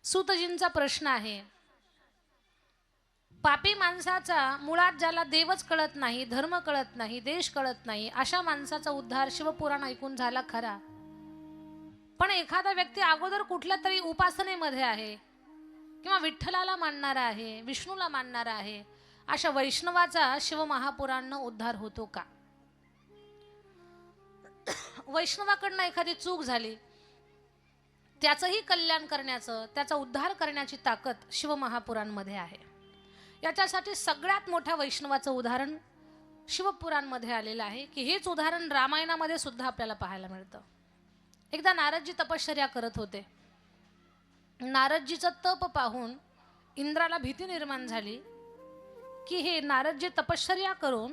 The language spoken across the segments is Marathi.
सूतजींचा प्रश्न आहे, पापी माणसाचा मुळात ज्याला देवच कळत नाही, धर्म कळत नाही, देश कळत नाही, अशा माणसाचा उद्धार शिवपुराण ऐकून झाला खरा. पण एखादा व्यक्ती अगोदर कुठल्या तरी उपासनेमध्ये आहे किंवा विठ्ठलाला मानणारा आहे, विष्णूला मानणारा आहे, अशा वैष्णवाचा शिवमहापुराण उद्धार होतो का? वैष्णवाकडनं एखादी चूक झाली, त्याचंही कल्याण करण्याचं, त्याचा उद्धार करण्याची ताकद शिवमहापुराणमध्ये आहे. याच्यासाठी सगळ्यात मोठ्या वैष्णवाचं उदाहरण शिवपुराणमध्ये आलेलं आहे की हेच उदाहरण रामायणामध्ये सुद्धा आपल्याला पाहायला मिळतं. एकदा नारदजी तपश्चर्या करत होते. नारदजीचं तप पाहून इंद्राला भीती निर्माण झाली की हे नारदजी तपश्चर्या करून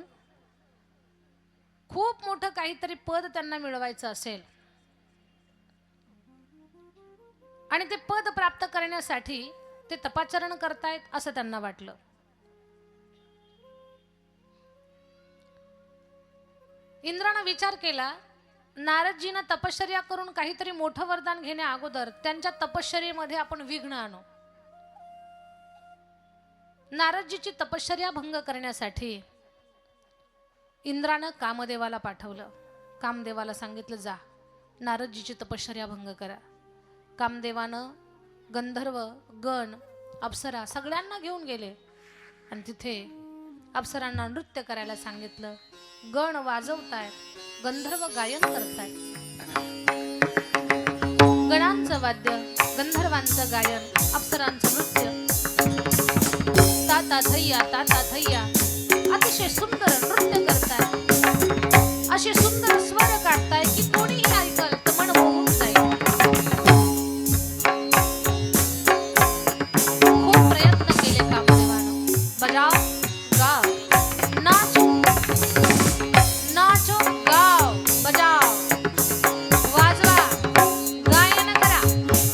खूप मोठं काहीतरी पद त्यांना मिळवायचं असेल आणि ते पद प्राप्त करण्यासाठी ते तपाचरण करतायत असं त्यांना वाटलं. इंद्रानं विचार केला, नारदजीनं तपश्चर्या करून काहीतरी मोठं वरदान घेण्या अगोदर त्यांच्या तपश्चर्येमध्ये आपण विघ्न आणू. नारदजीची तपश्चर्या भंग करण्यासाठी इंद्रानं कामदेवाला पाठवलं. कामदेवाला सांगितलं, जा नारदजीची तपश्चर्या भंग करा. कामदेवानं गंधर्व, गण, अप्सरा सगळ्यांना घेऊन गेले आणि तिथे अप्सरांना नृत्य करायला सांगितलं. गण वाजवतायत, गंधर्व गायन करतायत. गणांचं वाद्य, गंधर्वांचं गायन, अप्सरांचं नृत्य, ताता थैया अतिशय सुंदर नृत्य करतायत. असे सुंदर स्वर काढताय की कोणीही ऐकल तर मन मोहून जाईल. खूप प्रयत्न केले कामदेवानं. बजाव, गाव, नाचो, नाचो, गाव, बजाव, वाजवा, गायन करा,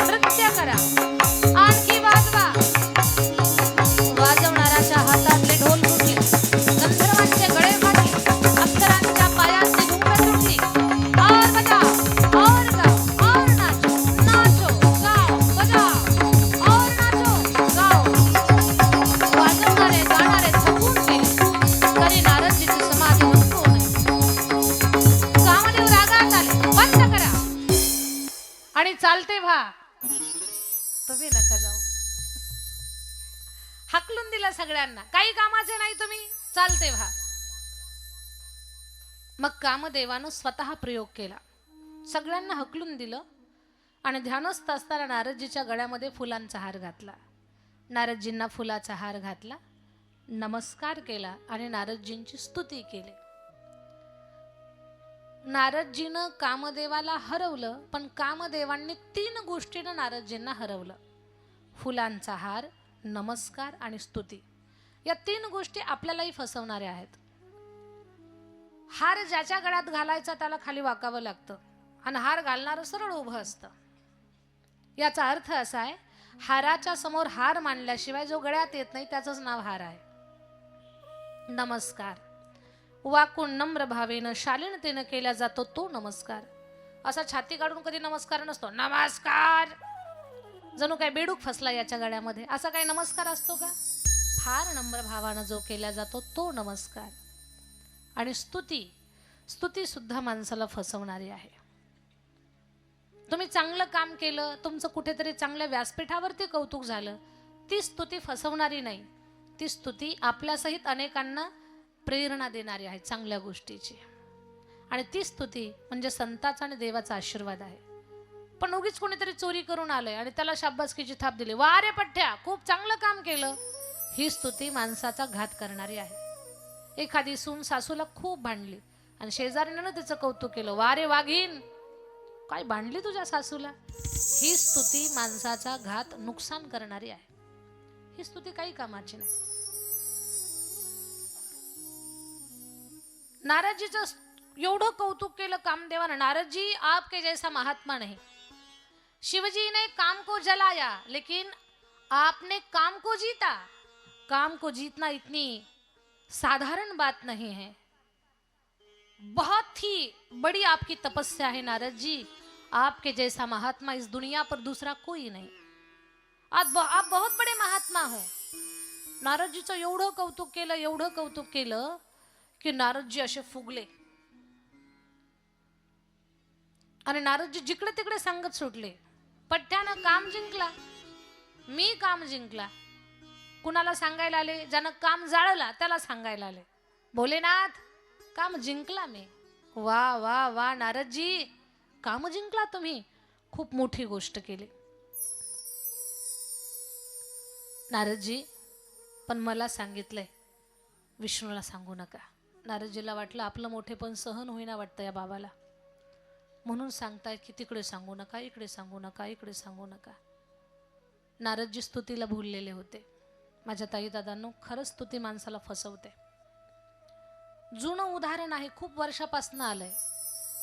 नृत्य करा, आणखी वाजवा. वाजवणाऱ्याच्या हातातले ढोल तुटले, गंधर्वांचे गळे फाटले, अप्सरांच्या पायातली घुंगरं तुटली. और बजाव, और गाव, और नाचो, नाचो, गाव, बजाव, और नाचो, गाव. वाजवणारे गाणारे थकून गेले तरी नारदजीची समाधी होतो नाही. कामदेव रागात आले, बंद करा आणि चालते व्हा, तुम्ही नका जाऊ. हकलून दिला सगळ्यांना, काही कामाचे नाही तुम्ही, चालते व्हा. मग कामदेवानं स्वतः प्रयोग केला. सगळ्यांना हकलून दिलं आणि ध्यानस्थ असताना नारदजीच्या गळ्यामध्ये फुलांचा हार घातला. नारदजींना फुलाचा हार घातला, नमस्कार केला आणि नारदजींची स्तुती केली. नारदजीनं कामदेवाला हरवलं, पण कामदेवांनी 3 गोष्टीनं नारदजींना हरवलं. फुलांचा हार, नमस्कार आणि स्तुती. या 3 गोष्टी आपल्यालाही फसवणाऱ्या आहेत. हार ज्याच्या गळ्यात घालायचा त्याला खाली वाकावं लागतं आणि हार घालणारं सरळ उभं असतं. याचा अर्थ असा आहे, हाराच्या समोर हार मानल्याशिवाय जो गळ्यात येत नाही त्याचंच नाव हार आहे. नमस्कार वाकून नम्र भावेनं शालीनतेनं केला जातो तो नमस्कार. असा छाती काढून कधी नमस्कार नसतो. नमस्कार जणू काय बेडूक फसला याच्या गळ्यामध्ये, असा काही नमस्कार असतो का? फार नम्र भावानं जो केला जातो तो नमस्कार. आणि स्तुती सुद्धा माणसाला फसवणारी आहे. तुम्ही चांगलं काम केलं, तुमचं कुठेतरी चांगल्या व्यासपीठावरती कौतुक झालं, ती स्तुती फसवणारी नाही. ती स्तुती आपल्यासहित अनेकांना प्रेरणा देणारी आहे चांगल्या गोष्टीची. आणि ती स्तुती म्हणजे संतांचा आणि देवाचा आशीर्वाद आहे. पण उगीच कोणीतरी चोरी करून आलंय आणि त्याला शाबासकीची थाप दिली, वा रे पठ्ठ्या खूप चांगलं काम केलं, ही स्तुती माणसाचा घात करणारी आहे. एखादी सून सासूला खूप भांडली आणि शेजारीनं तिचं कौतुक केलं, वा रे वाघीन काय भांडली तुझ्या सासूला, ही स्तुती माणसाचा घात, नुकसान करणारी आहे. ही स्तुती काही कामाची नाही. नारदजीचं एवढं कौतुक केलं कामदेवानं, नारद जी आपके जैसा महात्मा नहीं. शिवजी ने काम को जलाया लेकिन आपने काम को जीता. काम को जीतना इतनी साधारण बात नहीं है, बहुत ही बड़ी आपकी तपस्या है नारद जी. आपके जैसा महात्मा इस दुनिया पर दूसरा कोई नहीं. आप बहुत बडे महात्मा हो. नारदजीचं एवढं कौतुक केलं की नारदजी असे फुगले आणि नारदजी जिकडे तिकडे सांगत सुटले. पठ्ठ्यानं काम जिंकला, मी काम जिंकला. कुणाला सांगायला आले? ज्यानं काम जाळला त्याला सांगायला आले. भोलेनाथ, काम जिंकला मी. वा वा वा नारदजी, काम जिंकला तुम्ही, खूप मोठी गोष्ट केली. नारदजी, पण मला सांगितलंय विष्णूला सांगू नका. नारदजीला वाटलं आपलं मोठेपण सहन होईना वाटतं या बाबाला, म्हणून सांगताय की तिकडे सांगू नका, इकडे सांगू नका, इकडे सांगू नका. नारदजी स्तुतीला भुललेले होते. माझ्या ताई दादांनो, खरंच स्तुती माणसाला फसवते. जुनं उदाहरण आहे, खूप वर्षापासून आलंय,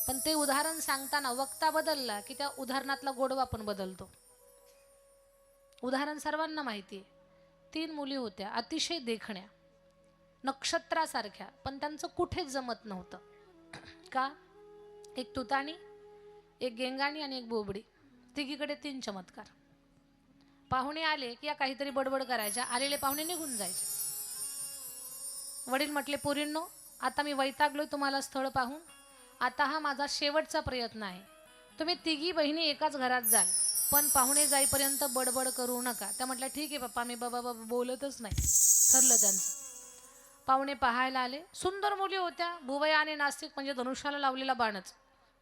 पण ते उदाहरण सांगताना वक्ता बदलला की त्या उदाहरणातला गोडवा पण बदलतो. उदाहरण सर्वांना माहिती आहे. 3 मुली होत्या, अतिशय देखण्या, नक्षत्रासारख्या, पण त्यांचं कुठेच जमत नव्हतं. का? एक तुताणी, एक गेंगाणी आणि एक बोबडी, तिघीकडे 3 चमत्कार. पाहुणे आले की या काहीतरी बडबड करायच्या, आलेले पाहुणे निघून जायचे. वडील म्हटले, पोरींनो, आता मी वैतागलोय तुम्हाला स्थळ पाहून, आता हा माझा शेवटचा प्रयत्न आहे. तुम्ही तिघी बहिणी एकाच घरात जाल, पण पाहुणे जाईपर्यंत बडबड करू नका. त्या म्हटल्या, ठीक आहे पप्पा, मी बाबा बोलतच नाही. ठरलं त्यांचं. पाहुणे पाहायला आले. सुंदर मुली होत्या, भुवया आणि नास्तिक म्हणजे धनुष्याला लावलेला बाणच,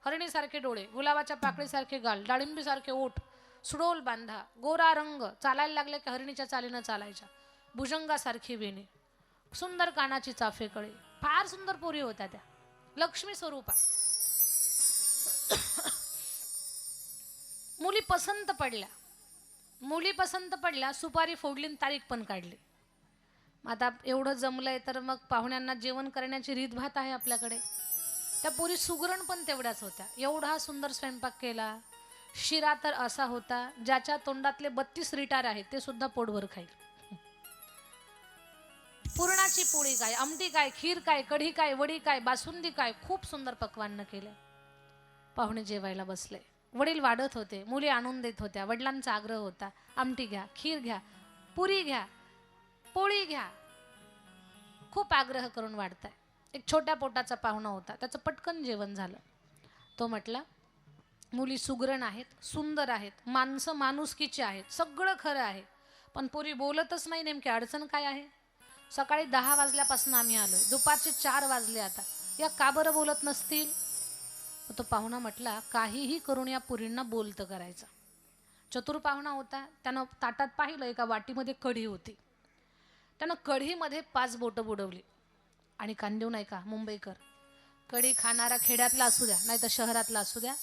हरणीसारखे डोळे, गुलाबाच्या पाकळीसारखे गाल, डाळिंबीसारखे ओठ, सुडोल बांधा, गोरा रंग, चालायला लागले की हरणीच्या चालीनं चालायच्या, भुजंगासारखी वेणी, सुंदर कानाची चाफेकळे, फार सुंदर पोरी होत्या त्या, लक्ष्मी स्वरूपा. मुली पसंत पडल्या, सुपारी फोडली, तारीख पण काढली. आता एवढं जमलंय तर मग पाहुण्यांना जेवण करण्याची रीतभात आहे आपल्याकडे. त्या पोरी सुगरण पण तेवढ्याच होत्या. एवढा सुंदर स्वयंपाक केला. शिरा तर असा होता ज्याच्या तोंडातले 32 रिटार आहेत ते सुद्धा पोटभर खाईल. पुरणाची पोळी काय, आमटी काय, खीर काय, कढी काय, वडी काय, बासुंदी काय, खूप सुंदर पक्वान्न केलं. पाहुणे जेवायला बसले. वडील वाढत होते, मुली आणून देत होत्या. वडिलांचा आग्रह होता, आमटी घ्या, खीर घ्या, पुरी घ्या, पोळी घ्या. खूप आग्रह करून वाढताय. एक छोट्या पोटाचा पाहुणा होता, त्याचं पटकन जेवण झालं. तो म्हटला, मुली सुगरण आहेत, सुंदर आहेत, माणसं माणुसकीची आहेत, सगळं खरं आहे, पण पोरी बोलतच नाही. नेमकी अडचण काय आहे? सकाळी 10 वाजल्यापासून आम्ही आलो, दुपारचे 4 वाजले, आता या का बरं बोलत नसतील? तो पाहुणा म्हटला, काहीही करून या पुरींना बोलतं करायचं. चतुर पाहुणा होता. त्यानं ताटात पाहिलं, एका वाटीमध्ये कढी होती. त्यानं कढीमध्ये 5 बोटं बुडवली आणि कान देऊ नाही का मुंबईकर, कढी खाणारा खेड्यातला असू द्या नाही तर शहरातला असू द्या,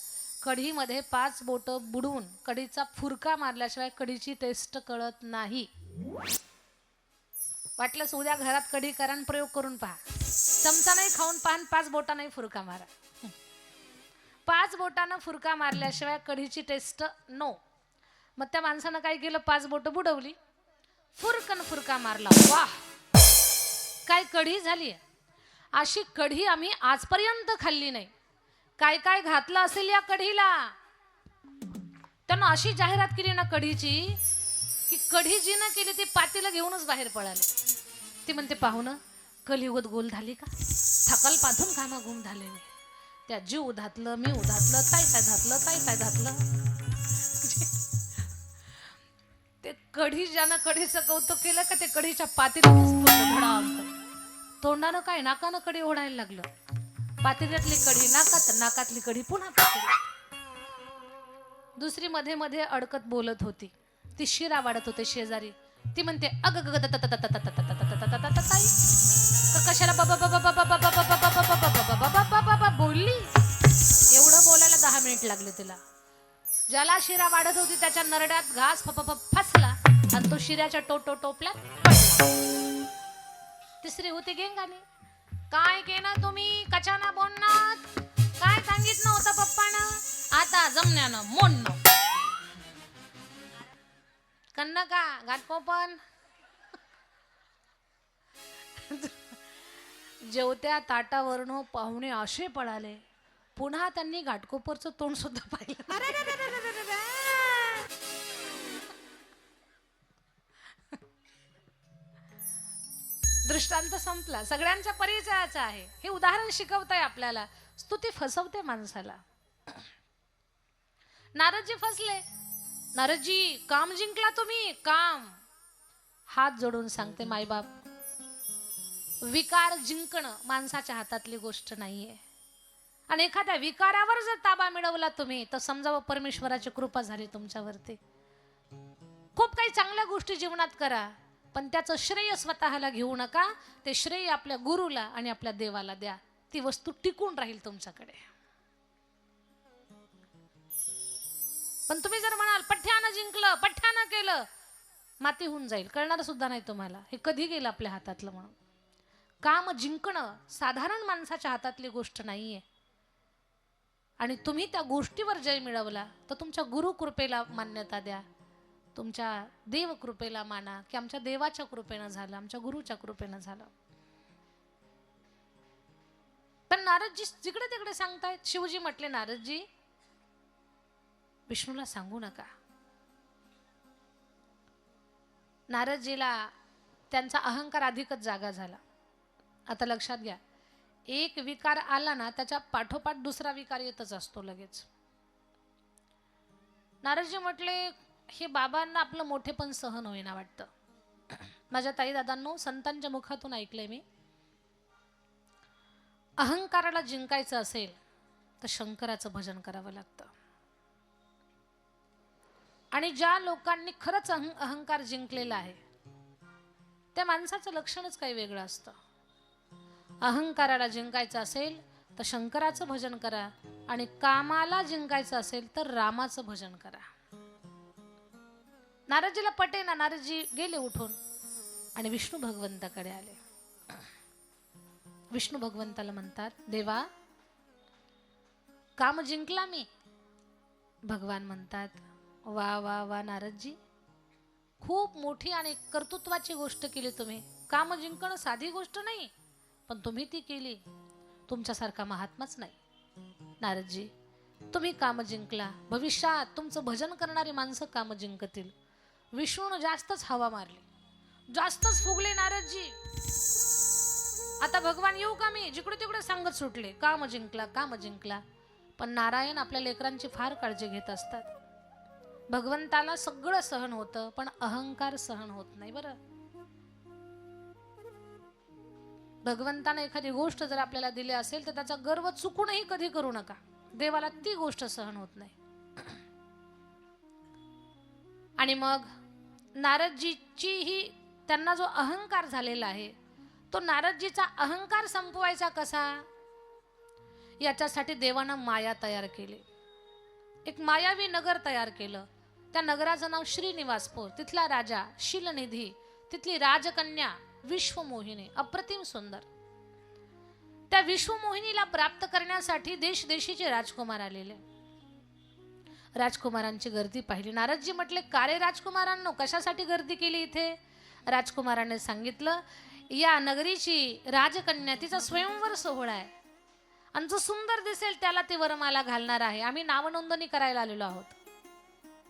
कढीमध्ये 5 बोटं बुडवून कढीचा फुरका मारल्याशिवाय कढीची टेस्ट कळत नाही. वाटलंच उद्या घरात कढी करा, प्रयोग करून पहा. चमचा नाही खाऊन पहा, 5 बोटांनाही फुरका मारा. 5 बोटानं फुरका मारल्याशिवाय कढीची टेस्ट नो. मग त्या माणसानं काय केलं, 5 बोटं बुडवली, फुरकन फुरका मारला. वाह, काय कढी झाली. अशी कढी आम्ही आजपर्यंत खाल्ली नाही. काय काय घातलं असेल या कढीला. त्यानं अशी जाहिरात केली ना कढीची, की कढी जी न केली ती पातेलं घेऊनच बाहेर पळाली. ती म्हणते, पाहुणं, कलियुगात गोल झाली का, थकल पाधून कामा गुम झाले. त्या जीव उधातलं, मी उधातलं, ताई धातलं. ते कढी ज्यानं कढीचं कौतुक केलं का ते कढीच्या पातेल्यात धडाम. तोंडानं काय, नाकानं कढी ओढायला लागलं. पातेल्यातली कढी नाकात, नाकातली कढी पुन्हा पातेल्यात. दुसरी मध्ये मध्ये अडकत बोलत होती. ती शिरा वाढत होते शेजारी. ती म्हणते, अग ताई कशाला बोलली. एवढं बोलायला 10 मिनिट लागले तिला. ज्याला शिरा वाढत होती त्याच्या नरड्यात घास फसला आणि तो शिऱ्याच्या टोपल्यात पडला. तिसरी होती गेंगाणी. काय केलं तुम्ही, कचाना बोलणार, काय सांगितलं होतं पप्पानं, आता जमण्यानं मोडणं. कन्न का घाटकोपन. जेवत्या ताटावरून पाहुणे असे पळाले, पुन्हा त्यांनी घाटकोपरचं तोंड सुद्धा पाहिलं. दृष्टांत संपला, सगळ्यांच्या परिचयाचा आहे. हे उदाहरण शिकवत आहे आपल्याला. स्तुती फसवते माणसाला. नारदजी फसले. नारदजी काम जिंकला तुम्ही, काम. हात जोडून सांगते मायबाप, विकार जिंकणं माणसाच्या हातातली गोष्ट नाहीये. आणि एखाद्या विकारावर जर ताबा मिळवला तुम्ही, तर समजावं परमेश्वराची कृपा झाली तुमच्यावरती. खूप काही चांगल्या गोष्टी जीवनात करा, पण त्याचं श्रेय स्वतःला घेऊ नका. ते श्रेय आपल्या गुरुला आणि आपल्या देवाला द्या. ती वस्तू टिकून राहील तुमच्याकडे. पण तुम्ही जर म्हणाल पठ्ठ्यानं जिंकलं, पठ्ठ्यानं केलं, माती होऊन जाईल, कळणार सुद्धा नाही तुम्हाला हे कधी गेलं आपल्या हातातलं म्हणून. काम जिंकणं साधारण माणसाच्या हातातली गोष्ट नाहीये. आणि तुम्ही त्या गोष्टीवर जय मिळवला तर तुमच्या गुरु कृपेला मान्यता द्या, तुमच्या देव कृपेला माना की आमच्या देवाच्या कृपेनं झालं, आमच्या गुरुच्या कृपेनं झालं. पण नारदजी जिकडे तिकडे सांगतायत. शिवजी म्हटले, नारदजी विष्णूला सांगू नका. नारदजीला त्यांचा अहंकार अधिकच जागा झाला. आता लक्षात घ्या, एक विकार आला ना, त्याच्या पाठोपाठ दुसरा विकार येतच असतो लगेच. नारदजी म्हटले, हे बाबांना आपलं मोठेपण सहन होईना वाटतं. माझ्या ताई दादांनो, संतांच्या मुखातून ऐकलंय मी, अहंकाराला जिंकायचं असेल तर शंकराचं भजन करावं लागतं. आणि ज्या लोकांनी खरंच अहंकार जिंकलेला आहे त्या माणसाचं लक्षणच काही वेगळं असतं. अहंकाराला जिंकायचं असेल तर शंकराचं भजन करा, आणि कामाला जिंकायचं असेल तर रामाचं भजन करा. नारदजीला पटेना. नारदजी गेले उठून आणि विष्णू भगवंताकडे आले. विष्णू भगवंताला म्हणतात, देवा काम जिंकला मी. भगवान म्हणतात, वा वा वा नारदजी, खूप मोठी आणि कर्तृत्वाची गोष्ट केली तुम्ही. काम जिंकणं साधी गोष्ट नाही, पण तुम्ही ती केली. तुमच्यासारखा महात्माच नाही. नारदजी तुम्ही काम जिंकला, भविष्यात तुमचं भजन करणारी माणसं काम जिंकतील. विष्णूनं जास्तच हवा मारली, जास्तच फुगले नारदजी. आता भगवान येऊ का मी, जिकडे तिकडे सांगत सुटले, काम जिंकला, काम जिंकला. पण नारायण आपल्या लेकरांची फार काळजी घेत असतात. भगवंताला सगळं सहन होतं, पण अहंकार सहन होत नाही. बरं, भगवंताने एखादी गोष्ट जर आपल्याला दिली असेल तर त्याचा गर्व चुकूनही कधी करू नका. देवाला ती गोष्ट सहन होत नाही. आणि मग नारदजीची ही त्यांना जो अहंकार झालेला आहे, तो नारदजीचा अहंकार संपवायचा कसा, याच्यासाठी देवानं माया तयार केली. एक मायावी नगर तयार केलं. त्या नगराचं नाव श्रीनिवासपूर. तिथला राजा शीलनिधी, तिथली राजकन्या विश्वमोहिनी, अप्रतिम सुंदर. त्या विश्वमोहिनीला प्राप्त करण्यासाठी देशदेशीचे राजकुमार आलेले. राजकुमारांची गर्दी पाहिली. नारदजी म्हटले, का रे राजकुमारांनो, कशासाठी गर्दी केली इथे? राजकुमाराने सांगितलं, या नगरीची राजकन्या, तिचा स्वयंवर सोहळा आहे, आणि जो सुंदर दिसेल त्याला ती वरमाला घालणार आहे. आम्ही नावनोंदणी करायला आलेलो आहोत.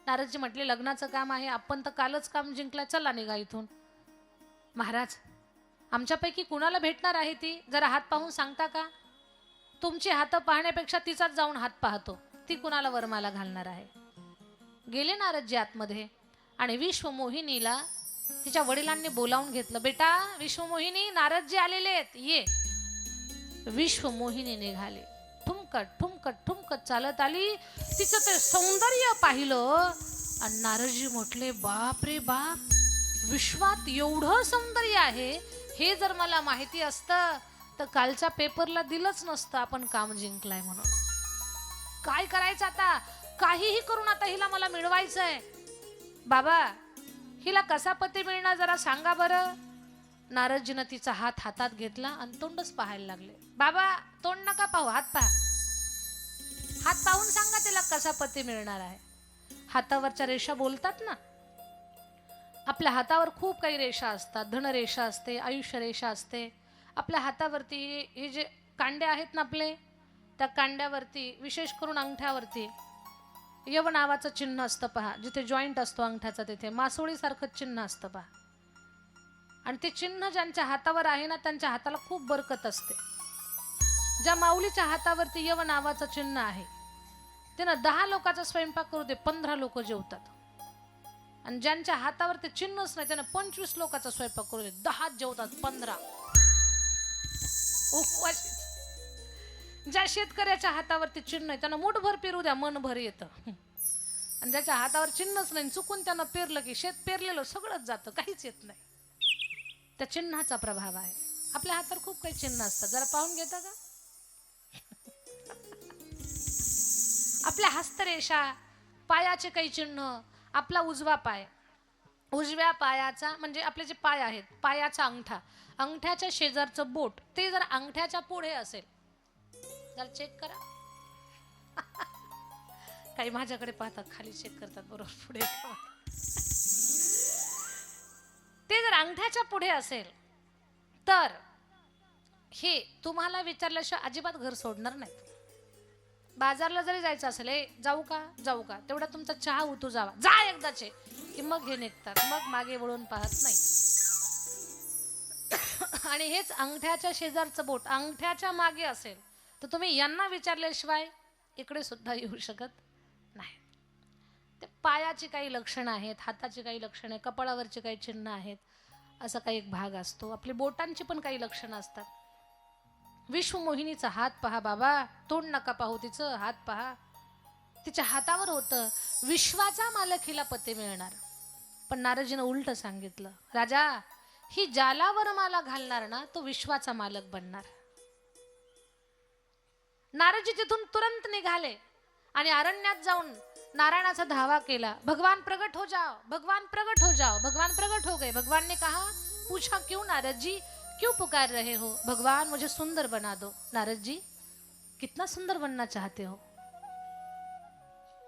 नारदजी म्हटले, लग्नाचं काम आहे, आपण तर कालच काम जिंकलं, चला निघा इथून. महाराज, आमच्यापैकी कुणाला भेटणार आहे ती, जरा हात पाहून सांगता का? तुमची हात पाहण्यापेक्षा तिचाच जाऊन हात पाहतो, ती कुणाला वरमाला घालणार आहे. गेले नारदजी आतमध्ये आणि विश्वमोहिनीला तिच्या वडिलांनी बोलावून घेतलं. बेटा विश्वमोहिनी, नारदजी आलेले आहेत, ये. विश्वमोहिनी निघाले. ठुमकत ठुमकत ठुमकत चालत आली. तिचं ते सौंदर्य पाहिलं आणि नारदजी म्हटले, बाप रे बाप, विश्वात एवढं सौंदर्य आहे, हे जर मला माहिती असतं तर कालच्या पेपरला दिलंच नसतं आपण काम जिंकलाय म्हणून. काय करायचं आता? काहीही करून आता हिला मला मिळवायचंय. बाबा, हिला कसा पती मिळणार जरा सांगा बरं. नारदजीनं तिचा हात हातात घेतला आणि तोंडच पाहायला लागले. बाबा, तोंड नका पाहू, हात पहा. हात पाहून सांगा तिला कसा पती मिळणार आहे. हातावरच्या रेषा बोलतात ना. आपल्या हातावर खूप काही रेषा असतात. धनरेषा असते, आयुष्य रेषा असते. आपल्या हातावरती हे जे कांडे आहेत ना आपले, त्या कांड्यावरती, विशेष करून अंगठ्यावरती यव नावाचं चिन्ह असतं पहा. जिथे जॉईंट असतो अंगठ्याचा तिथे मासोळीसारखं चिन्ह असतं पहा. आणि ते चिन्ह ज्यांच्या हातावर आहे ना त्यांच्या हाताला खूप बरकत असते. ज्या माऊलीच्या हातावरती यव नावाचं चिन्ह आहे त्यानं 10 लोकांचा स्वयंपाक करू दे 15 लोक जेवतात. आणि ज्यांच्या हातावर ते चिन्हच नाही त्यानं 25 लोकांचा स्वयंपाक करू दे 10 जेवतात 15. उपवास. ज्या शेतकऱ्याच्या हातावरती चिन्ह आहे त्यांना मुठभर पेरू द्या मनभर येतं. आणि ज्याच्या हातावर चिन्हच नाही चुकून त्यानं पेरलं की शेत पेरलेलं सगळंच जातं, काहीच येत नाही. त्या चिन्हाचा प्रभाव आहे. आपल्या हातावर खूप काही चिन्ह असतात, जरा पाहून घेता का? आपल्या हस्तरेषा, पायाचे काही चिन्ह. आपला उजवा पाय, उजव्या पायाचा म्हणजे आपले जे पाय आहेत पायाचा अंगठा, अंगठ्याच्या शेजारचं बोट ते जर अंगठ्याच्या पुढे असेल जरा चेक करा. काही माझ्याकडे पाहतात खाली चेक करतात बरोबर पुढे. ते जर अंगठ्याच्या पुढे असेल तर हे तुम्हाला विचारल्याशिवाय अजिबात घर सोडणार नाही. बाजारला जरी जायचं असेल जाऊ का जाऊ का तेवढा तुमचा चहा उतू जावा जा एकदाचे की मग हे निघतात, मग मागे वळून पाहत नाही. आणि हेच अंगठ्याच्या शेजारचं बोट अंगठ्याच्या मागे असेल तर तुम्ही यांना विचारल्याशिवाय इकडे सुद्धा येऊ शकत नाही. ते पायाची काही लक्षणं आहेत, हाताची काही लक्षणं आहेत, कपाळावरची काही चिन्ह आहेत, असा काही एक भाग असतो. आपली बोटांची पण काही लक्षणं असतात. विश्वमोहिनीचा हात पहा बाबा, तोंड नका पाहू तिचं, हात पहा. तिच्या हातावर होतं विश्वाचा मालक हिला पती मिळणार. पण नारदजीनं उलट सांगितलं, राजा ही ज्याला वरमाला घालणार ना तो विश्वाचा मालक बनणार. नारदजी तिथून तुरंत निघाले आणि अरण्यात जाऊन नारायणाचा धावा केला. भगवान प्रगट हो जाओ, भगवान प्रगट हो जाओ. भगवान प्रगट हो गए. भगवान ने कहा, पूछा क्यों नारद जी, क्यों पुकार रहे हो? भगवान मुझे सुंदर बना दो. नारद जी कितना सुंदर बनना चाहते हो?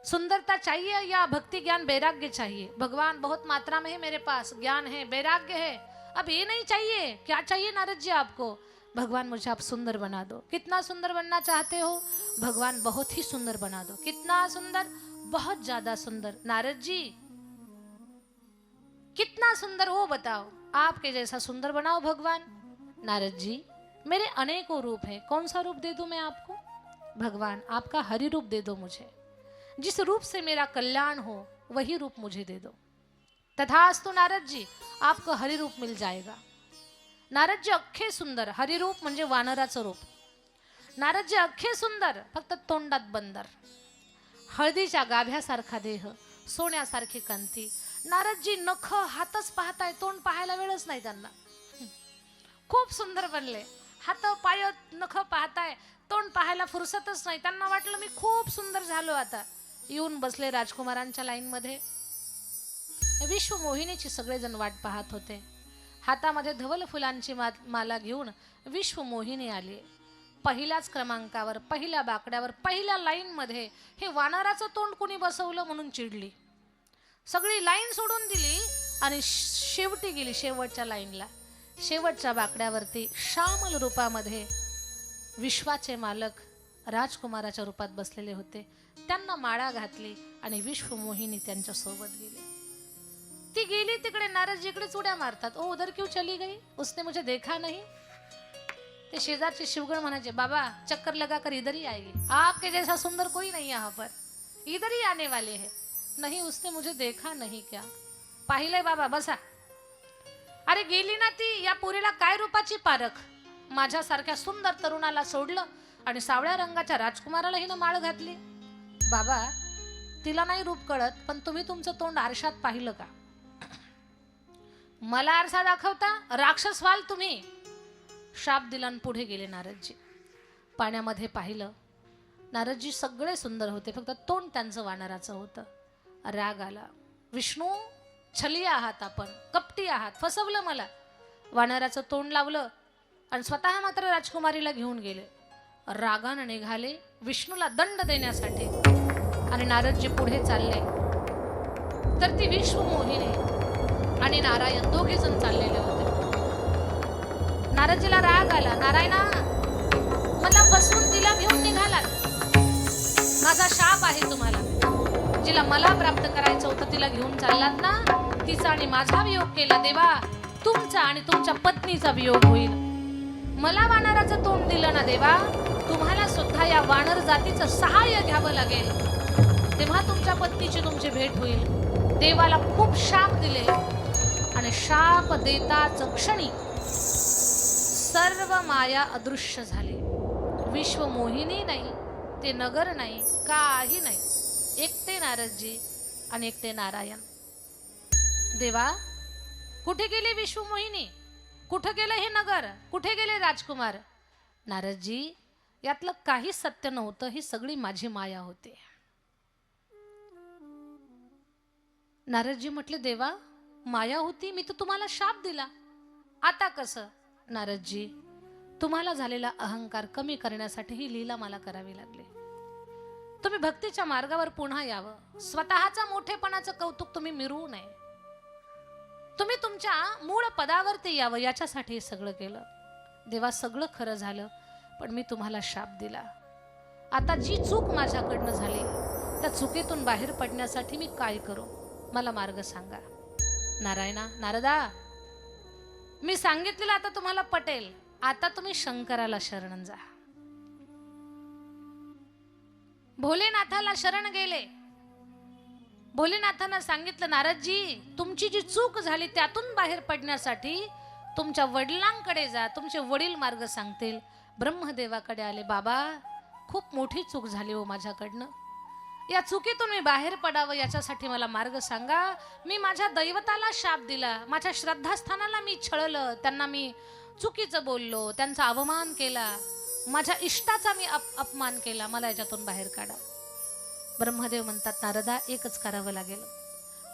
सुंदरता चाहिए या भक्ति ज्ञान वैराग्य चाहिए? भगवान बहुत मात्रा में है मेरे पास, ज्ञान है वैराग्य है, अब ये नहीं चाहिए. क्या चाहिए नारद जी आपको? भगवान मुझे आप सुंदर बना दो. कितना सुंदर बनना चाहते हो? भगवान बहुत ही सुंदर बना दो. कितना सुंदर? बहुत ज्यादा सुंदर. नारद जी कितना सुंदर वो बताओ, आपके जैसा सुंदर बनाओ भगवान. नारद जी मेरे अनेकों रूप है, कौन सा रूप दे दूं मैं आपको? भगवान आपका हरि रूप दे दो मुझे, जिस रूप से मेरा कल्याण हो वही रूप मुझे दे दो. तथास्तु नारद जी आपको हरि रूप मिल जाएगा. नारद जी अख्खे सुंदर, हरि रूप म्हणजे वानराचं रूप. नारद जी अख्खे सुंदर, फक्त तोंडात बंदर. हळदीच्या गाभ्यासारखा देह, सोन्यासारखी कांती. नारदजी नख हातच पाहताय, तोंड पाहायला वेळच नाही त्यांना. खूप सुंदर बनले. हात पाय नख पाहताय, तोंड पाहायला फुरसतच नाही. त्यांना वाटलं मी खूप सुंदर झालो. आता येऊन बसले राजकुमारांच्या लाईन मध्ये. विश्वमोहिनीची सगळेजण वाट पाहत होते. हातामध्ये धवल फुलांची माला घेऊन विश्वमोहिनी आली. पहिल्याच क्रमांकावर, पहिल्या बाकड्यावर, पहिल्या लाईन मध्ये हे वानराचं तोंड कोणी बसवलं म्हणून चिडली. सगळी लाईन सोडून दिली आणि शेवटी गेली शेवटच्या लाईनला. शेवटच्या बाकड्यावरती श्यामल रूपामध्ये विश्वाचे मालक राजकुमाराच्या रूपात बसलेले होते. त्यांना माळा घातली आणि विश्वमोहिनी त्यांच्या सोबत गेली. ती गेली तिकडे, नारदजी इकडेच उड्या मारतात. ओ उधर क्यों चली गई, उसने मुझे देखा नहीं. ते शेजारचे शिवगण म्हणायचे, बाबा चक्कर लगा कर इधर ही आएगी, आपके जैसा सुंदर कोई नहीं यहाँ पर, इधर ही आने वाले हैं. नहीं उसने मुझे देखा नहीं क्या? पाहिलंय बाबा बसा. अरे गेली ना ती, या पोरीला काय रूपाची पारख. माझ्यासारख्या सुंदर तरुणाला सोडलं आणि सावळ्या रंगाच्या राजकुमाराला हिनं माळ घातली. बाबा तिला नाही रूप कळत, पण तुम्ही तुमचं तोंड आरशात पाहिलं का? मला आरसा दाखवता, राक्षस व्हाल तुम्ही. शाप दिला आणि पुढे गेले नारदजी. पाण्यामध्ये पाहिलं, नारदजी सगळे सुंदर होते, फक्त तोंड त्यांचं वानराचं होतं. राग आला. विष्णू छली आहात आपण, कपटी आहात, फसवलं मला. वानराचं तोंड लावलं आणि स्वतः मात्र राजकुमारीला घेऊन गेले. रागानं निघाले विष्णूला दंड देण्यासाठी. आणि नारदजी पुढे चालले तर ती विश्वमोहिनी आणि नारायण दोघे जण चाललेले होते. नारदजीला राग आला. नारायणा मला फसवून तिला घेऊन निघालात. माझा शाप आहे तुम्हाला. जिला मला प्राप्त करायचं होतं तिला घेऊन चाललात ना, तिचा आणि माझा वियोग केला. देवा तुमचा आणि तुमच्या पत्नीचा वियोग होईल. मला वानराचं तोंड दिलं ना देवा, तुम्हाला सुद्धा या वानर जातीचं सहाय्य घ्यावं लागेल. तेव्हा तुमच्या पत्नीची तुमची भेट होईल. देवाला खूप शाप दिले आणि शाप देताच क्षणी सर्व माया अदृश्य झाली. विश्व मोहिनी नाही, ते नगर नाही, काही नाही. एकटे नारदजी आणि एकटे नारायण. देवा, कुठे गेली विश्वमोहिनी? कुठे गेले हे नगर? कुठे गेले राजकुमार? नारदजी, यातलं काही सत्य नव्हतं. ही सगळी माझी माया होती. नारदजी म्हटले, देवा, माया होती, मी तर तुम्हाला शाप दिला, आता कसं? नारदजी, तुम्हाला झालेला अहंकार कमी करण्यासाठी ही लीला मला करावी लागली. तुम्ही भक्तीच्या मार्गावर पुन्हा यावं. स्वतःचा मोठेपणाचं कौतुक तुम्ही मिरवू नये. तुम्ही तुमच्या मूळ पदावरती यावं, याच्यासाठी हे सगळं केलं. देवा, सगळं खरं झालं, पण मी तुम्हाला शाप दिला. आता जी चूक माझ्याकडनं झाली, त्या चुकीतून बाहेर पडण्यासाठी मी काय करू? मला मार्ग सांगा. नारायणा, नारदा, मी सांगितलेलं आता तुम्हाला पटेल. आता तुम्ही शंकराला शरण जा. भोलेनाथाला शरण गेले. भोलेनाथांना सांगितलं, नारदजी, तुमची जी चूक झाली त्यातून बाहेर पडण्यासाठी तुमच्या वडिलांकडे जा, तुमचे वडील मार्ग सांगतील. ब्रह्मदेवाकडे आले. बाबा, खूप मोठी चूक झाली हो माझ्याकडनं. या चुकीतून मी बाहेर पडावं, याच्यासाठी मला मार्ग सांगा. मी माझ्या दैवताला शाप दिला, माझ्या श्रद्धास्थानाला मी छळलं, त्यांना मी चुकीचं बोललो, त्यांचा अवमान केला, माझ्या इष्टाचा मी अपमान केला. मला याच्यातून बाहेर काढा. ब्रह्मदेव म्हणतात, नारदा, एकच करावं लागेल.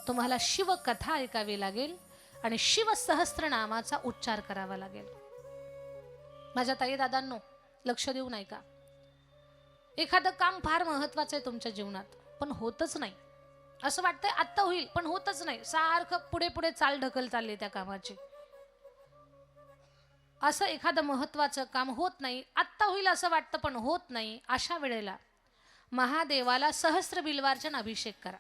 तुम्हाला शिवकथा ऐकावी लागेल आणि शिवसहस्रनामाचा उच्चार करावा लागेल. माझ्या ताई दादांनो, लक्ष देऊन ऐका. एखादं काम फार महत्वाचं आहे तुमच्या जीवनात, पण होतच नाही. असं वाटतंय आत्ता होईल, पण होतच नाही. सारखं पुढे पुढे चाल ढकल चालली त्या कामाची. असं एखादं महत्वाचं काम होत नाही, आत्ता होईल असं वाटतं, पण होत नाही. अशा वेळेला महादेवाला सहस्र बिल्वार्चन अभिषेक करा.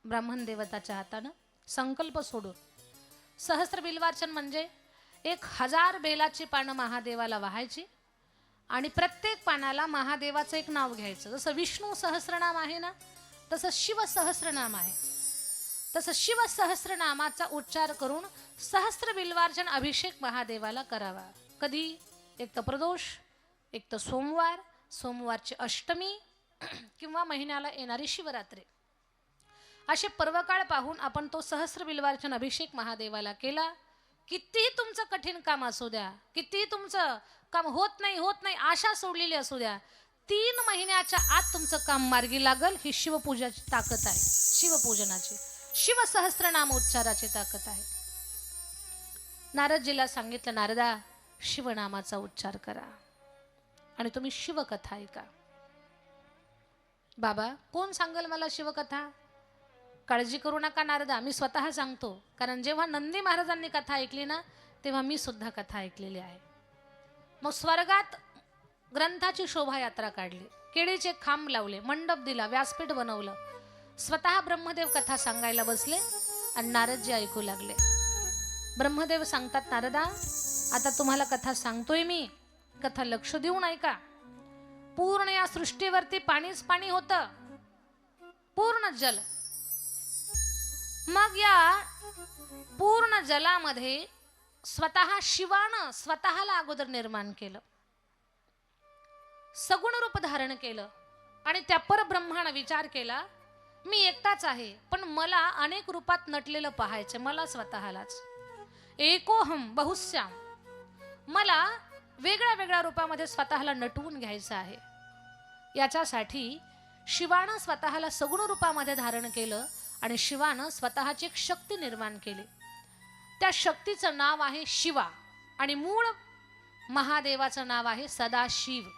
ब्राह्मण देवताच्या हातानं संकल्प सोडून. सहस्र बिल्वार्चन म्हणजे 1000 बेलाची पानं महादेवाला वाहायची आणि प्रत्येक पानाला महादेवाचं एक नाव घ्यायचं. जसं विष्णू सहस्रनाम आहे ना, तसं शिव सहस्रनाम आहे. तसं शिव सहस्रनामाचा उच्चार करून सहस्र बिल्वार्चन अभिषेक महादेवाला करावा. कधी? एक तर प्रदोष, एक तर सोमवार, सोमवारची अष्टमी किंवा महिन्याला येणारी शिवरात्री. असे पर्वकाळ पाहून आपण तो सहस्र बिल्वार्चन अभिषेक महादेवाला केला. कितीही तुमचं कठीण काम असू द्या, कितीही तुमचं काम होत नाही, आशा सोडलेली असू द्या, 3 महिन्याच्या आत तुमचं काम मार्गी लागल. ही शिवपूजाची ताकद आहे. शिवपूजनाची, शिव सहस्रनाम उच्चाराची ताकद आहे. नारदजीला सांगितलं, नारदा, शिवनामाचा उच्चार करा आणि तुम्ही शिवकथा ऐका. बाबा, कोण सांगेल मला शिवकथा? काळजी करू नका नारदा, मी स्वतः सांगतो. कारण जेव्हा नंदी महाराजांनी कथा ऐकली ना, तेव्हा मी सुद्धा कथा ऐकलेली आहे. मग स्वर्गात ग्रंथाची शोभायात्रा काढली, केळीचे खांब लावले, मंडप दिला, व्यासपीठ बनवलं. स्वतः ब्रह्मदेव कथा सांगायला बसले आणि नारदजी ऐकू लागले. ब्रह्मदेव सांगतात, नारदा, आता तुम्हाला कथा सांगतोय मी, कथा लक्ष देऊन ऐका. पूर्ण या सृष्टीवरती पाणीच पाणी होतं, पूर्ण जल. मग या पूर्ण जलामध्ये स्वतः शिवानं स्वतःला अगोदर निर्माण केलं, सगुण रूप धारण केलं आणि त्या परब्रह्मानं विचार केला, मी एकटाच आहे, पण मला अनेक रूपात नटलेलं पाहायचं, मला स्वतःलाच. एकोहम बहुश्याम, मला वेगळ्या वेगळ्या रूपामध्ये स्वतःला नटवून घ्यायचं आहे. याच्यासाठी शिवानं स्वतःला सगुण रूपामध्ये धारण केलं आणि शिवानं स्वतःची एक शक्ती निर्माण केली. त्या शक्तीचं नाव आहे शिवा आणि मूळ महादेवाचं नाव आहे सदाशिव.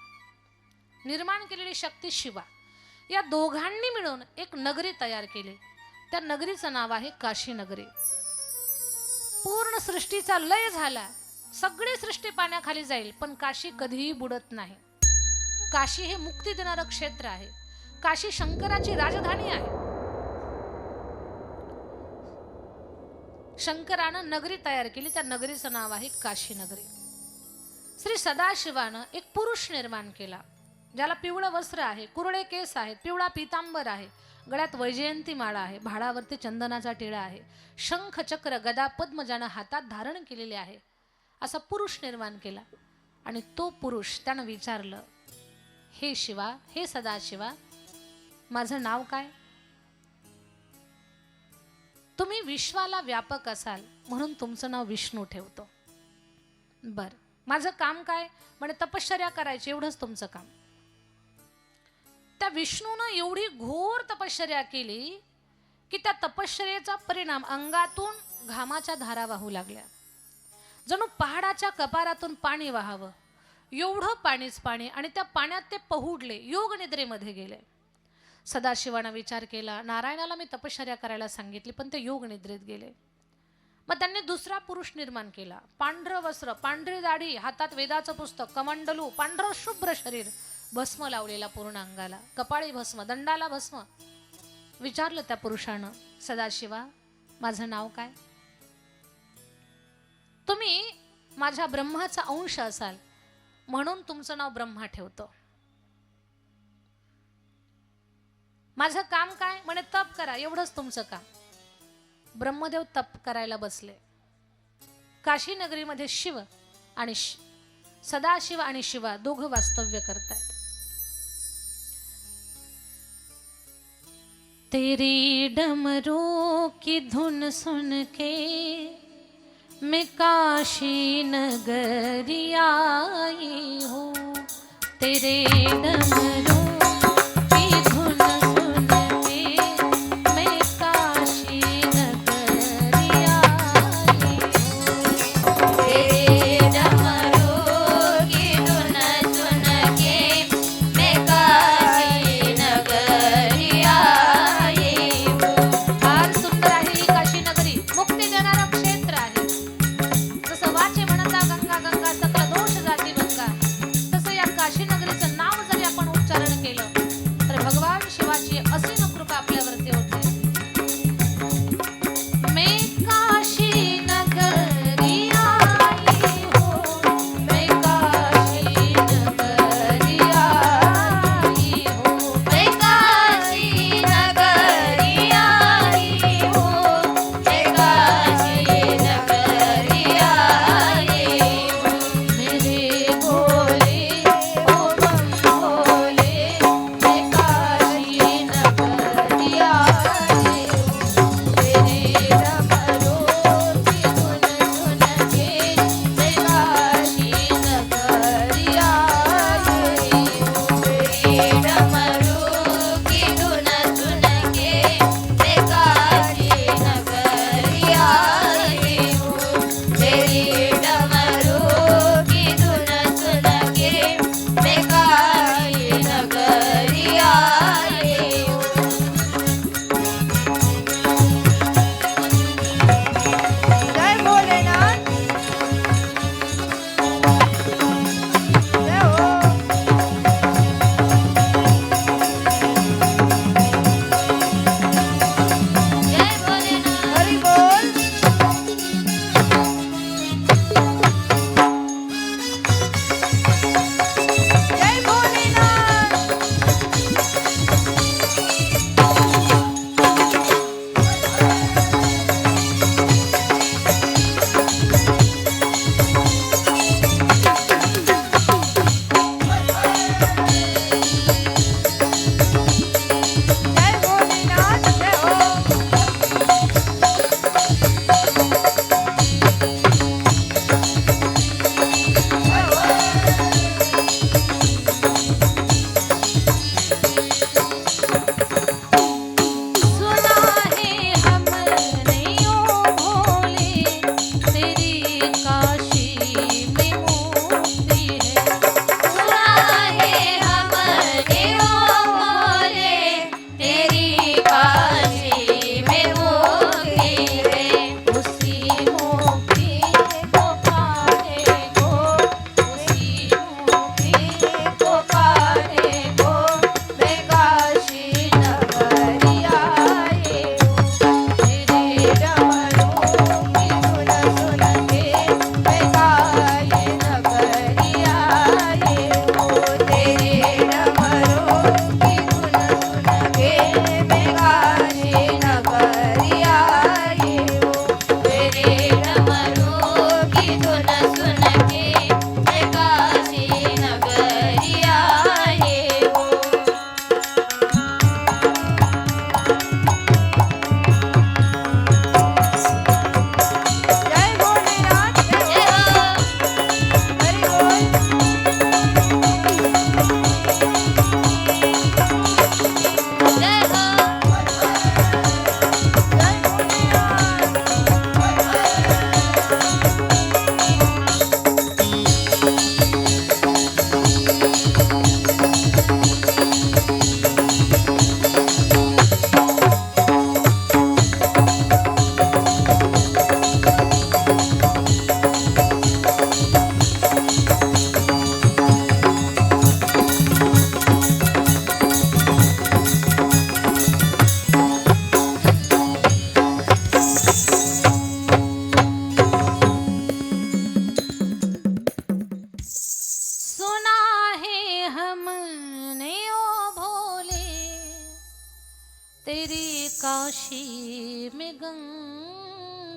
निर्माण केलेली शक्ती शिवा. या दोघांनी मिळून एक नगरी तयार केली. त्या नगरीचं नाव आहे काशी नगरी. पूर्ण सृष्टीचा लय झाला, सगळी सृष्टी पाण्याखाली जाईल, पण काशी कधीही बुडत नाही. काशी हे मुक्ती देणारं क्षेत्र आहे. काशी शंकराची राजधानी आहे. शंकरानं नगरी तयार केली. त्या नगरीचं नाव आहे काशी नगरी. श्री सदाशिवानं एक पुरुष निर्माण केला, ज्याला पिवळं वस्त्र आहे, कुरळे केस आहेत, पिवळा पितांबर आहे, गळ्यात वैजयंती माळा आहे, भाडावरती चंदनाचा टिळा आहे, शंख चक्र गदा पद्म ज्यानं हातात धारण केलेले आहे, असा पुरुष निर्माण केला. आणि तो पुरुष त्यानं विचारलं, हे शिवा, हे सदाशिवा, माझं नाव काय? तुम्ही विश्वाला व्यापक असाल म्हणून तुमचं नाव विष्णू ठेवतो. बर, माझं काम काय? म्हणे तपश्चर्या करायची, एवढंच तुमचं काम. त्या विष्णूनं एवढी घोर तपश्चर्या केली की त्या तपश्चर्येचा परिणाम अंगातून घामाच्या धारा वाहू लागल्या. जणू पहाडाच्या कपारातून पाणी वाहावं एवढं पाणीच पाणी. आणि त्या पाण्यात ते पहुडले, योग निद्रेमध्ये गेले. सदाशिवानं विचार केला, नारायणाला मी तपश्चर्या करायला सांगितली पण ते योग निद्रेत गेले. मग त्यांनी दुसरा पुरुष निर्माण केला, पांढरं वस्त्र, पांढरी दाढी, हातात वेदाचं पुस्तक, कमंडलू, पांढरं शुभ्र शरीर, भस्म लावलेला पूर्ण अंगाला, कपाळी भस्म, दंडाला भस्म. विचारलं त्या पुरुषानं, सदाशिवा, माझं नाव काय? तुम्ही माझ्या ब्रह्माचा अंश असाल म्हणून तुमचं नाव ब्रह्मा ठेवतो. माझं काम काय? म्हणे तप करा, एवढंच तुमचं काम. ब्रह्मदेव तप करायला बसले. काशी नगरीमध्ये शिव आणि सदाशिव आणि शिवा दोघं वास्तव्य करतायत. तेरी डमरू की धुन सुन के मैं काशी नगरी आई हूँ. तेरे डमरू की धुन सुन के मैं काशी नगरी आई हूँ. तेरे डमरू की धुन सुन के मैं काशी नगरी आई हूँ. फार सुंदर आहे ही काशी नगरी, मुक्ती देणारं क्षेत्र आहे. जसं वाचे म्हणता गंगा गंगा सकल दोष जाती गंगा, तसं या काशी नगरीचं नाव जरी आपण उच्चारण केलं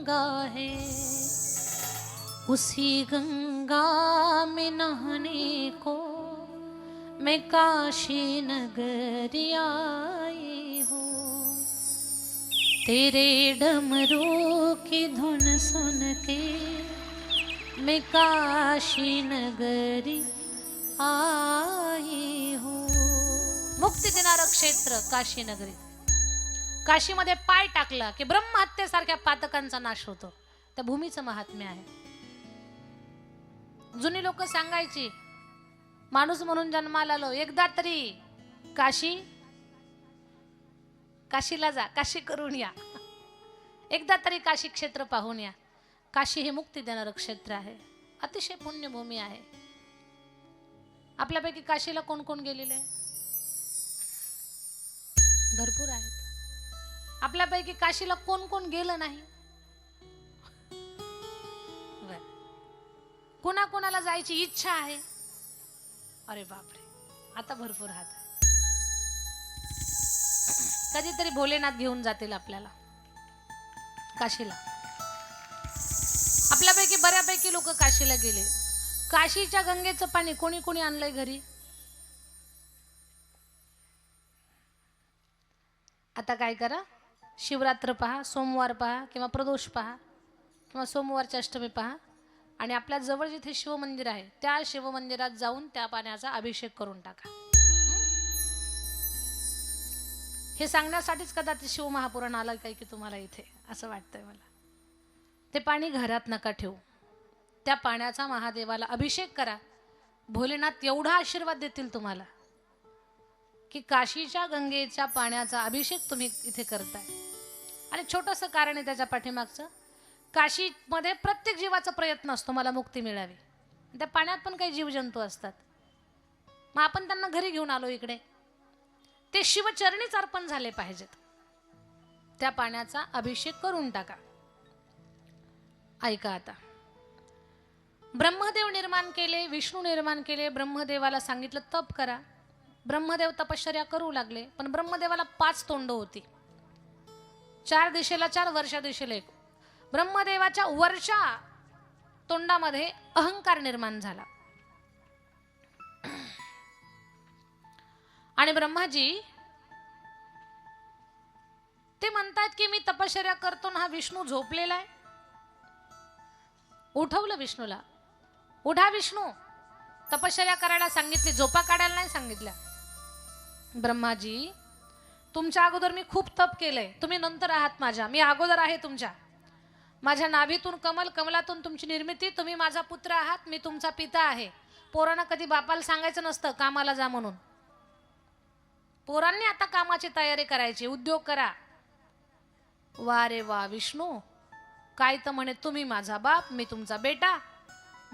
गंगा है, उसी गंगा में नहाने को मैं काशी नगरी आई हूँ। तेरे डमरू की धुन सुन के मैं काशी नगरी आई हूँ। मुक्ती देणारं क्षेत्र काशी नगरी. काशीमध्ये पाय टाकला की ब्रह्महत्येसारख्या पातकांचा नाश होतो. त्या भूमीचं महात्म्य आहे. जुनी लोक सांगायची, माणूस म्हणून जन्माला आलो, एकदा तरी काशीला जा, काशी करून या, एकदा तरी काशी क्षेत्र पाहून या. काशी हे मुक्ती देणारं क्षेत्र आहे, अतिशय पुण्यभूमी आहे. आपल्यापैकी काशीला कोण कोण गेलेले? भरपूर आहेत. आपल्यापैकी काशीला कोण कोण गेलं नाही? कोणाकोणाला जायची इच्छा आहे? अरे बापरे, आता भरपूर हात. कधीतरी भोलेनाथ घेऊन जातील आपल्याला काशीला. आपल्यापैकी बऱ्यापैकी लोक काशीला गेले. काशीच्या गंगेचं पाणी कोणी कोणी आणलंय घरी? आता काय करा, शिवरात्र पहा, सोमवार पहा, किंवा प्रदोष पहा, किंवा सोमवारची अष्टमी पहा, आणि आपल्या जवळ जिथे शिवमंदिर आहे त्या शिवमंदिरात जाऊन त्या पाण्याचा अभिषेक करून टाका. हे सांगण्यासाठीच कदाचित शिवमहापुराण आलं काय की तुम्हाला इथे, असं वाटतंय मला. ते पाणी घरात नका ठेवू. त्या पाण्याचा महादेवाला अभिषेक करा. भोलेनाथ एवढा आशीर्वाद देतील तुम्हाला की काशीच्या गंगेच्या पाण्याचा अभिषेक तुम्ही इथे करताय. आणि छोटंसं कारण आहे त्याच्या पाठीमागचं. काशीमध्ये प्रत्येक जीवाचा प्रयत्न असतो मला मुक्ती मिळावी. त्या पाण्यात पण काही जीवजंतू असतात. मग आपण त्यांना घरी घेऊन आलो इकडे. ते शिवचरणीच अर्पण झाले पाहिजेत. त्या पाण्याचा अभिषेक करून टाका. ऐका आता. ब्रह्मदेव निर्माण केले, विष्णू निर्माण केले. ब्रह्मदेवाला सांगितलं तप करा. ब्रह्मदेव तपश्चर्या करू लागले. पण ब्रह्मदेवाला 5 तोंड होती. 4 दिशेला 4, वर्षा दिशेला 1. ब्रह्मदेवाच्या वरच्या तोंडामध्ये अहंकार निर्माण झाला. आणि ब्रह्माजी ते म्हणतात की मी तपश्चर्या करतो ना, हा विष्णू झोपलेला आहे. उठवलं विष्णूला. उठा विष्णू, तपश्चर्या करायला सांगितली, झोपा काढायला नाही सांगितल्या. ब्रह्माजी, तुमच्या अगोदर मी खूप तप केलंय. तुम्ही नंतर आहात माझ्या, मी अगोदर आहे तुमच्या. माझ्या नाभीतून कमल, कमलातून तुमची निर्मिती. तुम्ही माझा पुत्र आहात, मी तुमचा पिता आहे. पोरांना कधी बापाला सांगायचं नसतं कामाला जा म्हणून. पोरांनी आता कामाची तयारी करायची, उद्योग करा. वा रे वा विष्णू, काय तर म्हणे तुम्ही माझा बाप, मी तुमचा बेटा.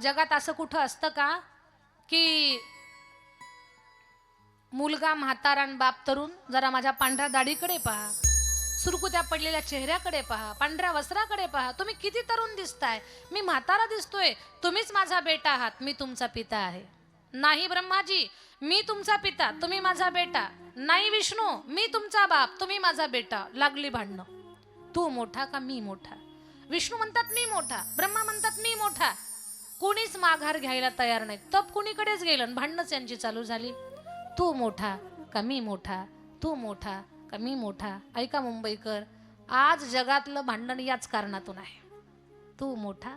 जगात असं कुठं असतं का की मुलगा म्हातारा आणि बाप तरुण? जरा माझ्या पांढऱ्या दाढीकडे पहा, सुरकुत्या पडलेल्या चेहऱ्याकडे पहा, पांढऱ्या वस्त्राकडे पहा. तुम्ही किती तरुण दिसताय. मी म्हातारा दिसतोय. तुम्हीच माझा बेटा आहात, मी तुमचा पिता आहे. नाही ब्रह्माजी, मी तुमचा पिता, तुम्ही माझा बेटा. नाही विष्णू, मी तुमचा बाप, तुम्ही माझा बेटा. लागली भांडणं. तू मोठा का मी मोठा? विष्णू म्हणतात मी मोठा, ब्रह्मा म्हणतात मी मोठा. कोणीच माघार घ्यायला तयार नाही. तप कुणीकडेच गेलं, भांडणच यांची चालू झाली. तू मोठा का मी मोठा? तू मोठा का मी मोठा? ऐका मुंबईकर, आज जगातलं भांडण याच कारणातून आहे. तू मोठा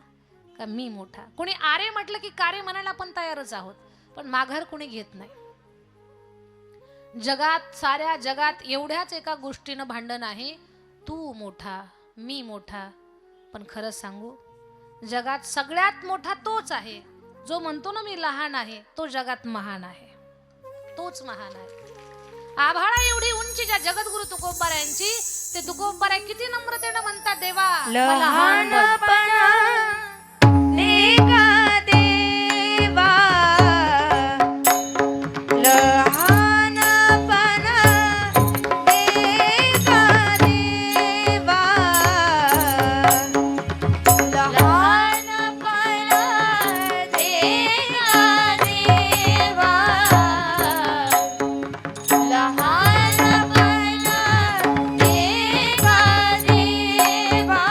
का मी मोठा? कोणी आरे म्हटलं की कारे म्हणायला आपण तयारच आहोत, पण माघार कोणी घेत नाही. जगात, साऱ्या जगात एवढ्याच एका गोष्टीनं भांडण आहे, तू मोठा मी मोठा. पण खरं सांगू, जगात सगळ्यात मोठा तोच आहे जो म्हणतो ना मी लहान आहे. तो जगात महान आहे, तोच महान आहे. आभाळा एवढी उंची ज्या जगद्गुरु तुकोबारायांची, ते तुकोबाराय किती नम्रतेनं म्हणतात, देवा लहानपणा नेका देवा, लहानपणा नेका देवा, लहानपणा नेका देवा, लहानपणा नेका देवा.